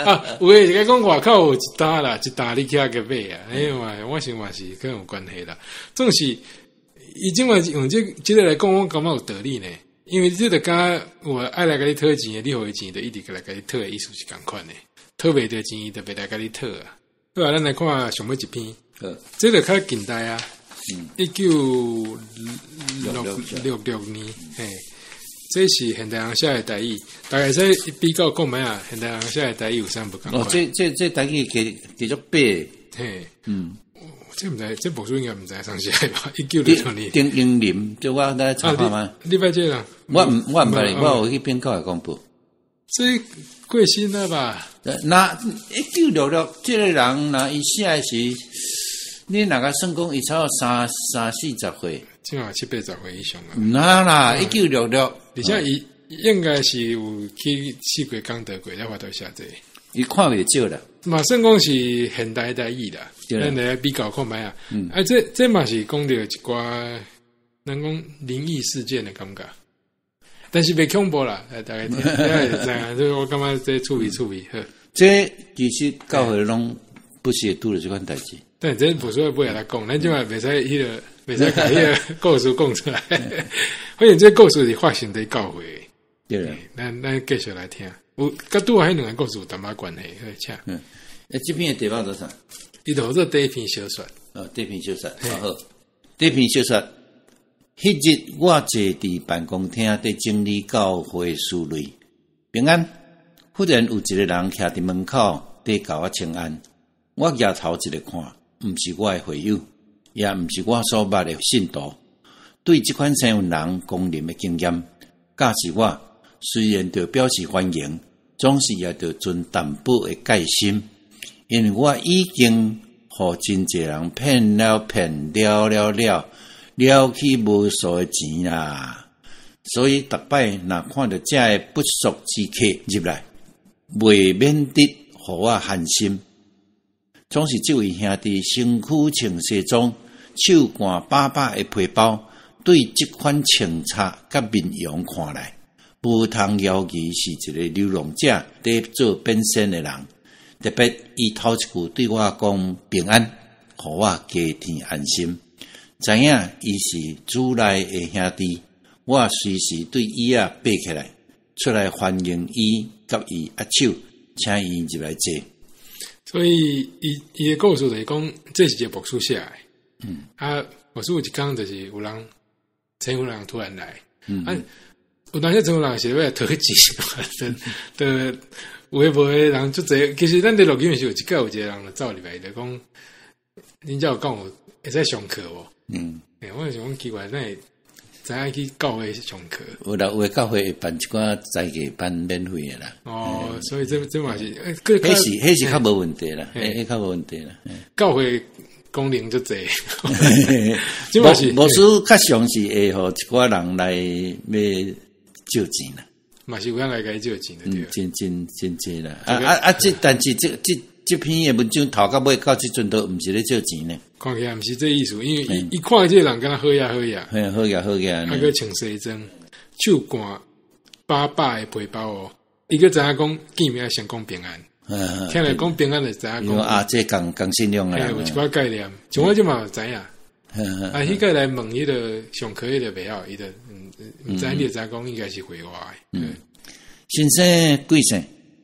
啊。有诶，是讲外口有一担啦，一担你起来个买啊。哎呀妈，我想嘛是跟有关系啦。总是伊即嘛用这个来讲，我感觉有道理呢。因为这个甲我爱来甲你讨钱的，你互伊钱，就一直来甲你讨的意思是共款的。讨袂着钱，伊就袂来甲你讨啊。对啊，咱来看上尾一篇，这个较近代啊。1966年，嘿，这是现代人写的台语，大概在比较讲咩啊？现代人写的台语有啥不同？哦，这台语继续背，嘿，这毋知，这部书应该毋知上写吧？1966年，丁英林，就我来查看嘛。你捌这啦？我毋捌，我有去编稿来公布。这过身了吧？那1966这个人，那伊写的是。你哪个算讲伊差不多30-40岁，起码70-80岁以上啊。那啦，1966，而且伊应该是有去试过讲德国，才发到写这。伊看袂少啦，嘛算讲是现代台语啦，咱来比较看卖啊。这嘛是讲到一寡咱讲灵异事件的感觉，但是袂恐怖啦，大概听，这我感觉这趣味。这其实教会拢不是会拄着这款代志。但这不是不会来讲，咱即嘛袂使迄个，袂使把迄个故事讲出来。反正这故事是发生在教会，对啦。咱继续来听。有甲拄啊，迄两个故事有淡薄关系，请。这篇的题目是啥？伊就做第一篇小说。第一篇小说，好。第一篇小说，迄日我坐伫办公厅伫整理教会事类，平安。忽然有一个人徛伫门口，伫甲我请安。我举头一个看。毋是我的会友，也毋是我所捌的信徒。对这款身份人光临的经验，假使我虽然着表示欢迎，总是也着存淡薄的戒心，因为我已经互真侪人骗了去无数的钱啦。所以逐摆若看到这的不速之客入来，未免得互我寒心。总是这位兄弟身躯穿西装，手掼把的皮包，对这款穿插甲面容看来，无通犹疑是一个流浪者在做变身的人。特别伊头一句对我讲平安，互我加添安心。知影伊是主内的兄弟，我随时对伊爬起来，出来欢迎伊，甲伊握手，请伊入来坐。所以，伊的故事就是讲，这是一个牧师写的。牧师有一天就是有人，前有人突然来，有当时种人是为投钱的微博的人就这，其实咱伫录音是有一个人走入来的讲，恁才有讲我会使上课无？我想讲奇怪，咱会知影去教会上课？有教会会办一寡在家班免费的啦。所以这嘛是，迄是较无问题啦，迄较无问题啦。教会功能就这，这嘛是牧师较详细会互一寡人来要借钱啦。嘛是有人来甲伊借钱的，对。真济啦。但是这篇的文章头到尾到即阵都毋是咧借钱呢。看起来毋是这意思，因为伊看这个人敢若好呀，好呀，还个穿西装，手掼800的皮包哦，伊个知影讲见面先讲平安。听来讲平安就知影讲这讲信用啊，有一寡概念，像我即嘛知影。迄个来问迄个上课迄个袂晓，伊就毋知你就知影讲应该是回话的。先生贵姓？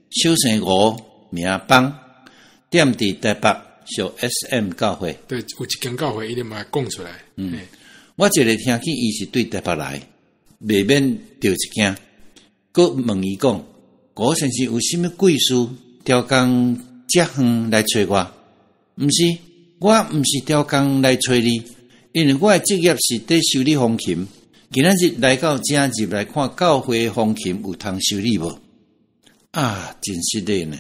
小姓吴，名邦，踮伫台北小 SM 教会。对，有一间教会，伊就嘛讲出来。我一个听见伊是对台北来，未免着一惊。佮问伊讲，吴先生有啥物贵事？调工遮远来找我？毋是，我毋是调工来找你，因为我的职业是伫修理风琴。今仔日来到这入来看教会风琴有通修理无？真是的呢！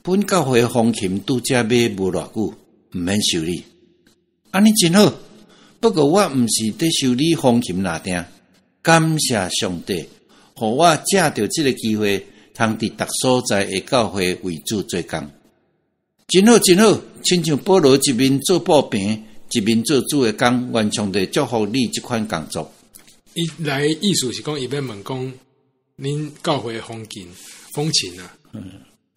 本教会风琴拄则买无偌久，毋免修理。安尼真好。不过我毋是伫修理风琴拿定，感谢上帝，互我借着这个机会，通伫逐所在的教会为主做工。真好，亲像保罗一面做布饼，一面做主的工，愿上帝祝福你这款工作。伊来意思是讲，伊要问讲，恁教会风琴啊，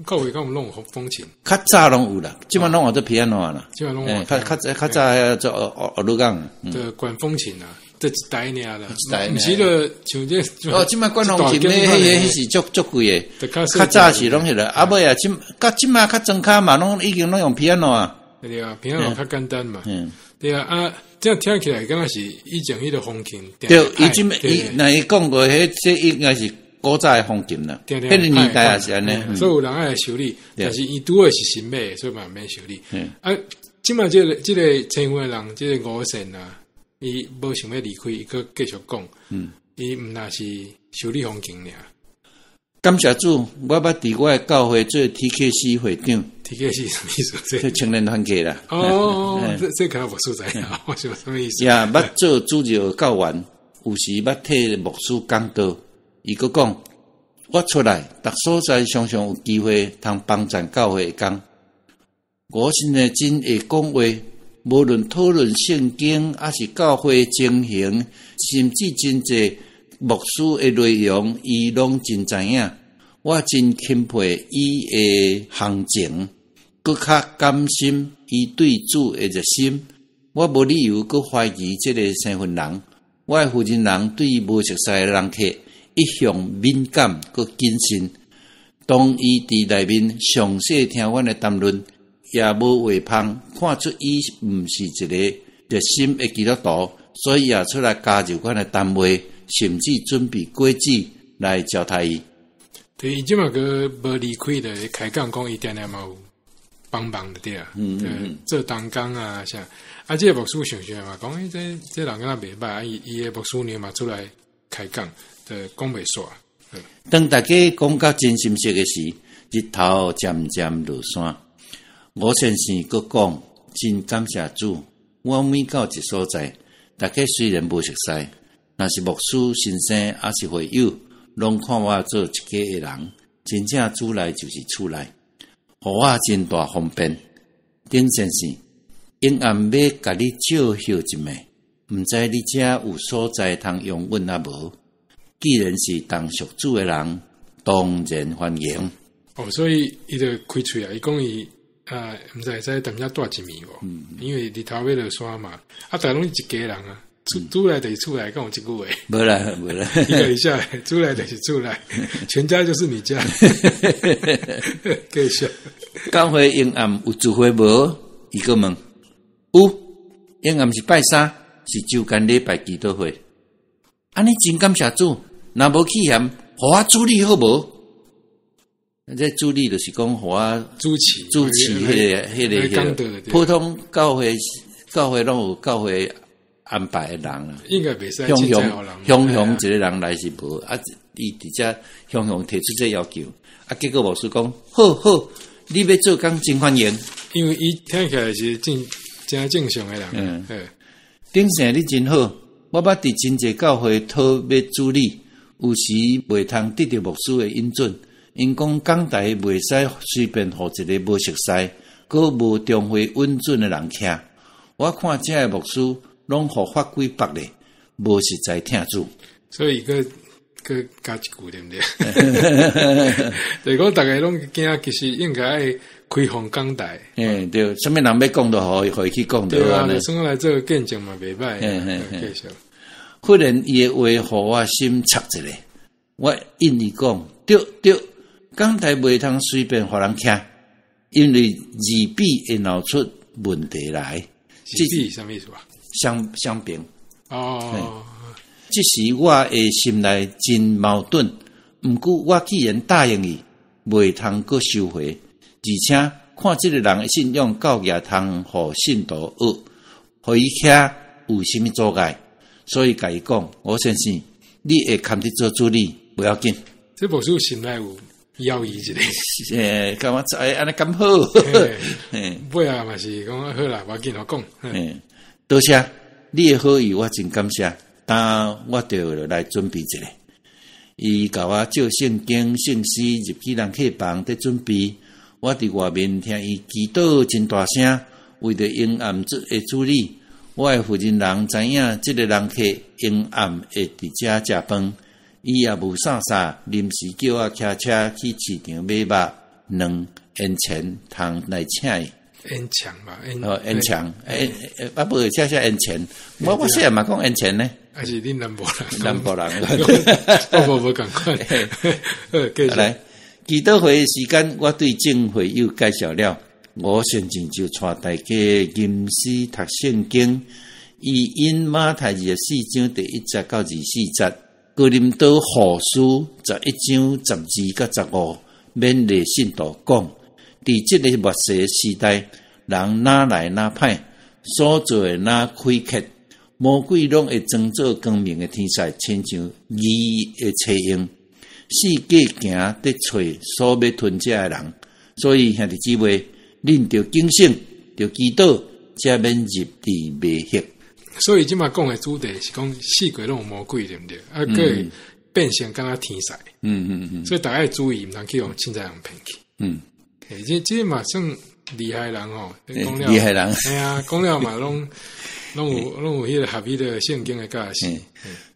教会敢有弄风琴？较早拢有啦，即摆拢学做piano啦，即摆拢较早做学鲁港，的管风琴啊，这一台尔啦，毋是了，像这即摆管风琴迄是足贵的，较早是拢迄个，尾啊，即摆较装卡嘛，拢已经拢用piano啊，对啊，piano较简单嘛，对啊。这样听起来，敢若是以前迄个风琴。对，伊讲过，这应该是古早的风琴啦。迄个年代也是安尼。所以有人爱来修理，但是伊拄好是新买的，所以嘛免修理。即摆这个称呼的人，这个吴先啊，伊无想要离开，伊佫继续讲。伊毋那是修理风琴尔。感谢主，我捌伫我的教会做 TKC 会长。TKC 什么意思？这青年团契啦。这可能无所在啊，我想什么意思？也捌做主教教员，有时捌替牧师讲道。伊佫讲，我出来，逐所在常常有机会通帮助教会的工。我现在真会讲话，无论讨论圣经，还是教会情形，甚至真济牧师的内容，伊拢真知影。我真钦佩伊的行情，佫较甘心伊对主的热心。我无理由佫怀疑这个身份人。我的负责人对无熟悉的人客一向敏感佫谨慎。当伊伫内面详细听阮的谈论，也无话芳，看出伊毋是一个热心的基督徒，所以也出来加入阮的单位，甚至准备果子来招待伊。对，伊即马个无离开的开讲讲，伊定定嘛有帮忙的对啊，做当工啊啥，这个牧师想想嘛，讲这人敢若袂歹，伊的牧师娘嘛出来开讲，讲袂煞。当大家讲到真心实的时，日头渐渐落山。吴先生佫讲，真感谢主，我每到一所在，大家虽然无熟悉，若是牧师先生还是会友。拢看我做一家的人，真正厝内就是厝内，互我真大方便。丁先生，永暗要甲你照休一暝，毋知你遮有所在通用阮啊无？既然是当属主的人，当然欢迎。所以伊就开喙啊，伊讲伊毋知在踮遮住一暝无？因为日头要落山嘛，大家拢一家人啊。厝内就是厝内，敢有即句话？无啦，一个一下，厝内就是厝内，全家就是你家。继续。教会永暗有聚会无？伊个问。有，永暗是拜三，是周间礼拜祈祷会。安尼真感谢主，若无去嫌，互我主理好无？这主理就是讲互我主持迄个普通教会拢有教会安排的人啊，应该袂使雄一个人来是无啊，伊直接雄提出这要求啊，结果牧师讲好，你要做工真欢迎，因为伊听起来是真正常的人，顶生你真好，我捌伫真济教会讨要主理，有时袂通得到牧师的允准。因讲讲台袂使随便互一个无熟悉、搁无中会稳准的人徛。我看这个牧师拢互法规绑咧，无实在听主。所以个加一句对不对？就是讲大家拢惊，其实应该开放讲台。对，什么人要讲都互伊去讲就完了。生来做见证嘛，袂歹。继续。忽然伊的话，互我心插一个，我应伊讲，对。讲台袂通随便互人听，因为字笔会闹出问题来。字笔什么意思啊？相平。这时我的心内真矛盾。毋过我既然答应伊，袂通阁收回，而且看这个人的信用教义通互信徒学，互伊遐有甚么阻碍，所以甲伊讲，我先生，你会堪去做主理，不要紧。这部书心内有。要伊一个，干嘛安尼咁好？尾啊嘛是讲好啦，我紧我讲。多谢你的好意，我真感谢。但我就来准备一下。伊甲我照圣经、圣诗入去人客房伫准备。我伫外面听伊祈祷真大声，为着阴暗的处理。我的负责人知影，这个人客阴暗会伫遮食饭。伊也无啥，临时叫我骑车去市场买肉、两烟钱通来请伊。烟肠吧，烟肠，不会写烟钱。我写嘛讲烟钱呢？还是恁南部人？南部人，无赶快。来，祈祷会的时间，我对正会又介绍了。我先前就带大家吟诗读圣经，以因马太24章第1節到24節。哥林多後書11章12到15，勉勵信徒講：佇這個末世時代，人哪來哪歹，所做的哪開闊，魔鬼攏會裝作光明的天使，親像魚的採用，世界行得找所要吞食的人。所以兄弟姊妹，恁着警醒，着祈禱，才免入地迷惑。所以今嘛讲的主题是讲四界拢有魔鬼，对不对？个变成敢若天使。所以大家要注意，毋通去用凊彩人骗去。这嘛算厉害人哦，讲了厉害人。哎呀，讲了嘛，拢有迄个合理的圣经的教示。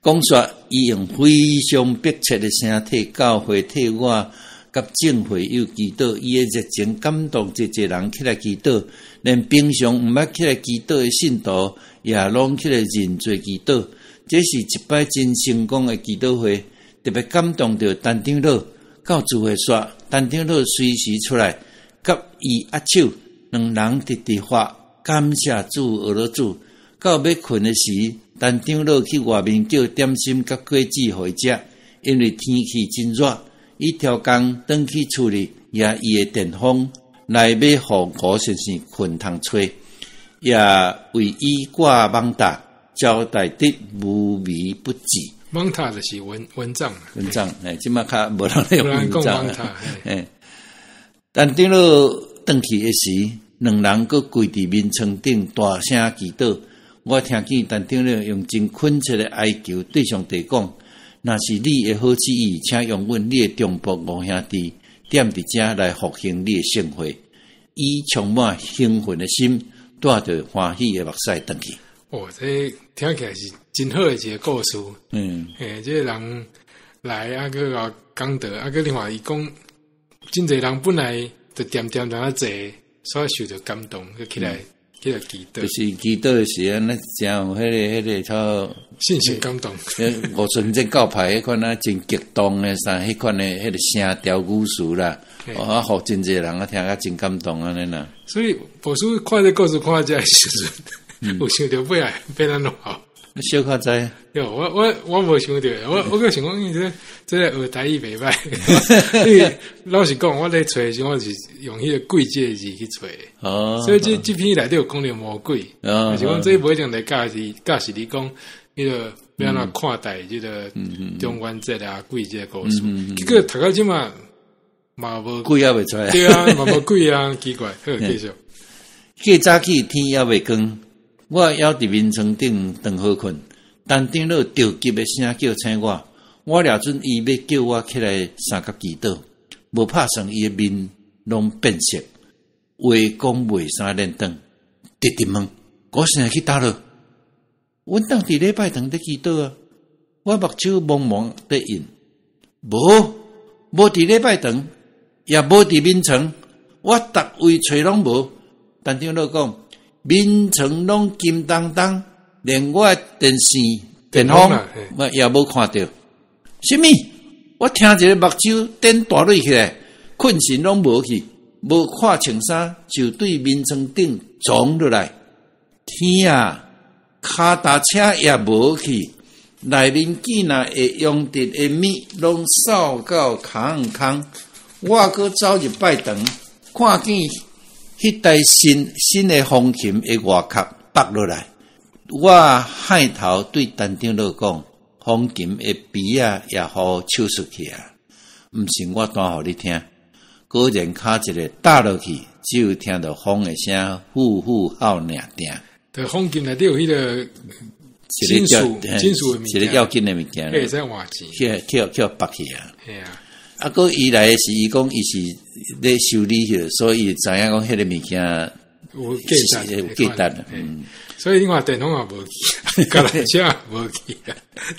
讲说伊用非常迫切的声替教会替我甲正会有祈祷，伊的热情感动一人起来祈祷，连平常毋捌起来祈祷的信徒也拢起来认罪祈祷。这是一摆真成功的祈祷会，特别感动着陈长老到聚会说，陈长老随时出来，甲伊握手，两人直直发感谢主俄罗主。到要困的时，陈长老去外面叫点心甲果子互伊食，因为天气真热。伊调工转去厝里，也伊的电风来要互吴先生困通吹，也为伊挂网搭，交代得无微不至。网搭就是蚊帐，即马较无人用蚊帐。但等到转去的时，两人搁跪伫面床顶大声祈祷。我听见但长老用真恳切的哀求对上帝讲。若是你的好旨意，请用阮你的中仆五兄弟踮伫遮来复兴你的圣会，以充满兴奋的心，带着欢喜的目屎转去。这听起来是真好的一个故事。这个人来啊个啊讲道啊个另外伊讲，真侪人本来就点在那坐，所以受到感动，就起来祈祷。就是祈祷的时阵，那真有迄个超。信心感动，五顺节教派迄款真激动诶，啥迄款诶，迄个声调古词啦，互真侪人啊听啊真感动安尼啦。所以，牧师看这故事看这时阵，有想着尾来变安怎好？小可知。哟，我无想到，我个想讲，因为这学台语袂歹。因为老实讲，我咧找的时候，我是用迄个贵介字去找的。哦。所以这篇内底有讲到魔鬼，是讲这不一定来教是你讲迄个要哪看待这个中元节啊、贵节故事。结果读到即嘛无鬼也袂出来。对啊，无鬼啊，奇怪。好，继续。过早起天也未光，我还伫眠床顶当好困，但顶落着急的声叫醒我。我了准伊要叫我起来三角祈祷，无拍算伊的面拢变色，话讲袂啥连顿，直直问我现在去倒落。阮当伫礼拜堂伫祈祷啊，我目睭蒙蒙伫印，无伫礼拜堂，也无伫眠床，我逐位找拢无。但长老讲，眠床拢金当当，连我电视、电风我也无看到。什么？我听一个目睭点大蕊起来，困神拢无去，无看穿衫，就对眠床顶撞落来。天啊！卡达车也无去，内面竟然会用得的米拢扫到空。我搁走入拜堂，看见迄台新的风琴的外壳拔落来，我害头对陈长老讲，风琴的鼻啊也好抽出去啊，毋是我弹互你听，果然卡一个打落去，只有听到风的声，呼呼号两定。对，风琴内底有迄个金属的物件，一个要紧的物件，会使换钱，叫拔去啊。系啊，啊，个伊来是伊讲伊是咧修理迄，所以知影讲迄个物件有价值的。所以你看电风也无去，甲来车也无去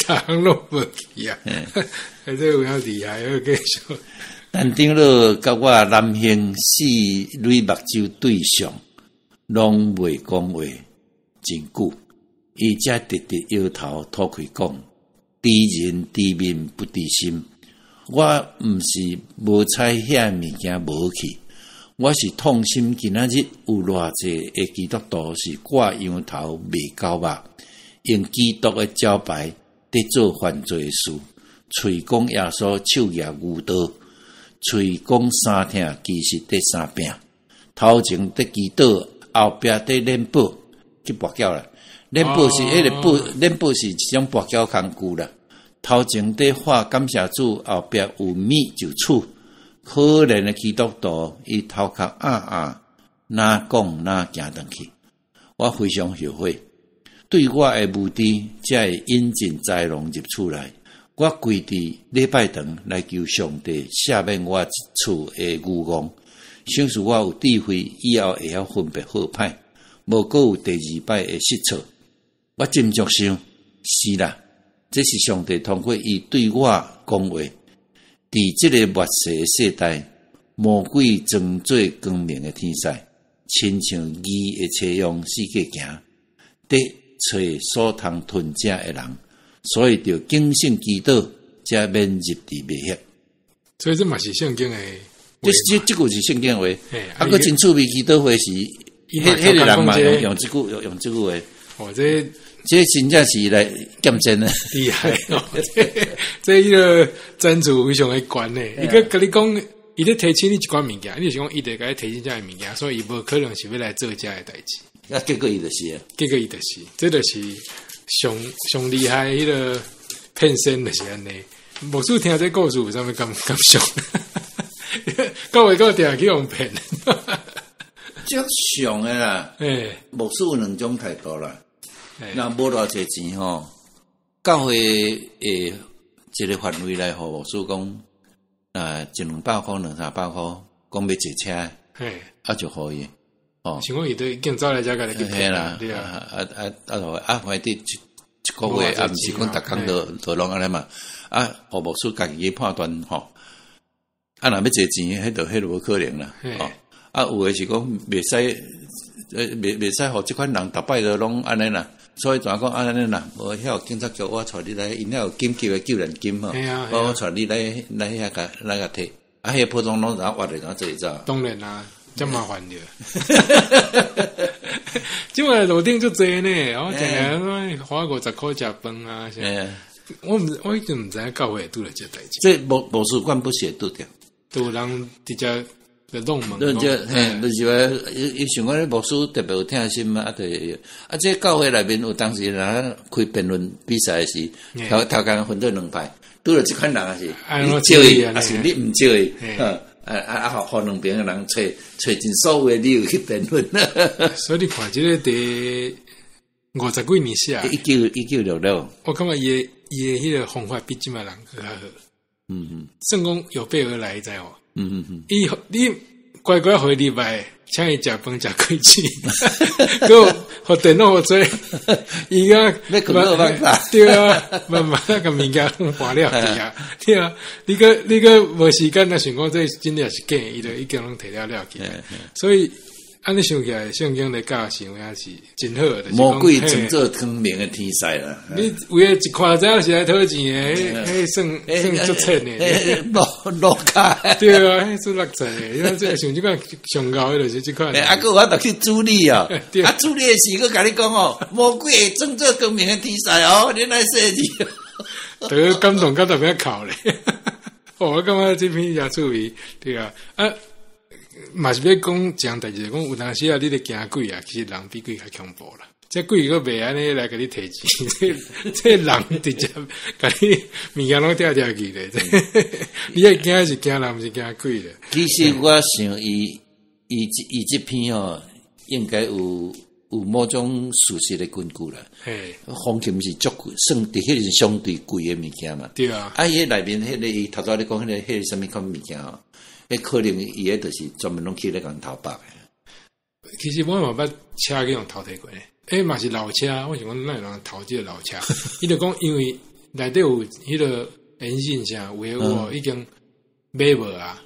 啊，人拢无去啊，这有影厉害，要继续。但长老甲我男性4蕊目睭对上，拢未讲话。真久，伊才直直摇头吐开讲：知人知面不知心。我毋是无采遐物件无去，我是痛心今仔日有偌济的基督徒是挂羊头卖狗肉，用基督的招牌伫做犯罪事，喙讲耶稣，手举牛刀，喙讲三听，其实伫三病。头前伫祈祷，后壁伫练宝。去跋筊啦，练宝是迄个宝，练宝是一种跋筊工具啦。头前伫画感谢主，后壁有米就处。可怜的基督徒，伊头壳哪讲哪行转去。我非常后悔，对我的目的才会引进豺狼入厝来。我跪伫礼拜堂来求上帝赦免我厝的愚妄，想使我有智慧，以后会晓分别好歹。无过有第2摆的失错，我斟酌想，是啦，这是上帝通过伊对我讲话。伫这个末世的世代，魔鬼装作光明的天使，亲像鱼的车用世界行，得找所通吞食的人，所以就谨慎祈祷，才免入地灭险。所以这嘛是圣经的，这个是圣经话，啊，个真趣味祈祷话是。迄个人嘛用这句话，哦，这真正是来验证的，厉害哦！这迄个真主非常的悬呢。伊个跟你讲，伊咧提醒你一寡物件，你是讲伊得甲你提醒这物件，所以伊无可能是要来做这的代志。啊，结果伊就是啊，这就是上厉害迄个骗身就是安尼。无数听这故事有啥物感想？到尾到定去用骗。足上诶啦，牧师有2种态度啦。那无偌济钱吼，教会一个范围内，互牧师讲，100-200块、200-300块，讲要坐车，啊就可以。哦，想讲伊都已经走来遮甲你去骗啦，对啊，反正一个月，毋是讲逐工都拢安尼嘛。啊，互牧师家己去判断吼。若要坐钱，迄就无可能啦。啊，有诶是讲袂使互即款人逐摆都拢安尼啦，所以怎讲安尼啦？无遐警察局我带你来，因遐有紧急诶救人金吼，我带你来遐甲摕，啊，迄普通拢怎活诶怎做？当然啦，真麻烦着。即摆路顶足济呢，我定定花50块食饭啊。我一直毋知影教会拄了这代志。这魔术馆不写拄着，都有人直接就弄门。就是话，伊想讲咧魔术特别有听心嘛，这教会内面有当时人开辩论比赛时，头间分做2排，拄了这款人也是，你招伊，还是你毋招伊，互两边的人找尽所有的理由去辩论。所以你看这个第50几年下，1966，我感觉伊的迄个方法比即摆人更好。算讲有备而来，知哦。你乖乖回礼拜，请伊食饭食开始，佮互电脑做，伊个要困好办法。对啊，慢慢个物件换了去啊，对啊，你个无时间，那想讲这真正是假，伊就已经拢摕了去，所以。安尼想起来，圣经的教训也是真好的。魔鬼整做汤明的题材啦。你为了一看知影是来讨钱的，算足钱的。落卡。对啊，迄做6层的，因为这像这款上高的就是这款。个我去助理啊，助理的时我甲你讲哦，魔鬼整做汤明的题材哦，你来设计。得感动到特别考咧。我感觉这篇也趣味，对啊。嘛是要讲讲代志，讲有当时啊，你咧惊鬼啊，其实人比鬼较恐怖啦。这鬼个袂安尼来甲你提钱，这人直接甲你物件拢掉去咧。你爱惊是惊人，毋是惊鬼咧。其实我想伊这篇哦，应该有某种事实的根据啦。黄金是足贵，算伫迄是相对贵的物件嘛。对啊。伊内面迄个伊头早咧讲迄个什么款物件哦。可能伊个就是专门拢去咧共头白诶。其实我嘛捌车去用头摕过咧，嘛是老车，我想讲咱人头即个老车，伊就讲因为内底有迄个延信啥，有我已经买无啊，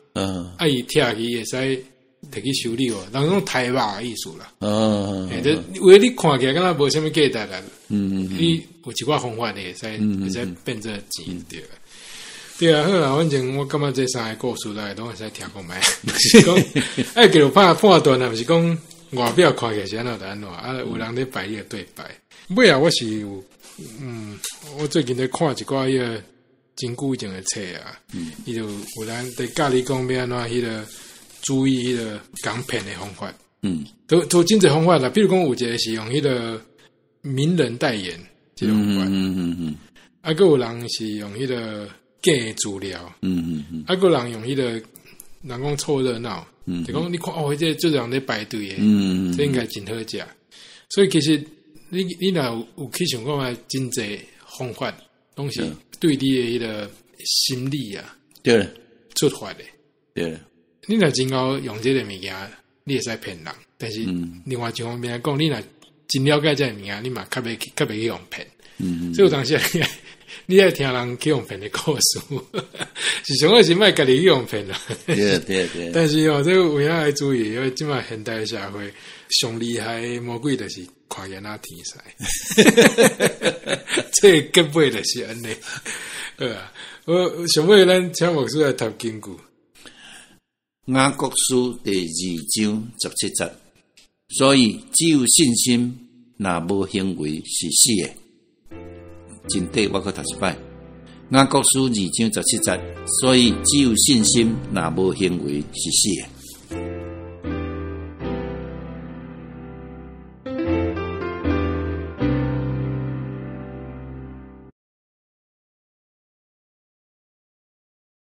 伊拆去会使摕去修理哦，人讲台肉意思啦，为你看起来敢若无啥物价值啦，你有一寡方法会使变做钱对啦。对啊，好啦，反正我感觉这3个故事来拢会使听讲卖，是讲爱叫判断啊，毋是讲外表看起来是安怎就安怎啊，有人咧摆伊个对白。尾啊，我是有我最近咧看一寡迄个真久以前的册啊，伊就有人在教你讲要安怎迄个注意迄个讲骗的方法，都真侪方法啦，比如讲有一个是用迄个名人代言这种方法，还有人是用迄个。假资料，个人用迄个人讲凑热闹，就讲你看哦，这人咧排队诶，这应该真好食。所以其实你若有去想讲啊，真侪方法，拢是对你诶迄个心理啊，对出发诶，对。你若真够用这个物件，你会使骗人，但是另外一方面来讲，你若真了解这个物件，你嘛较袂去用骗。所以有当时你爱听人去用骗的故事，是上个是卖家己去用骗啦。对。但是哦，这个有影要注意，因为今麦现代社会上厉害的魔鬼就是看见那题材，这根本就是安尼。我上尾咱请牧师来读经句，雅各书第2章17节，所以只有信心，若无行为是死的。真对，我搁读一摆。雅各书2章17节，所以只有信心，若无行为是死的。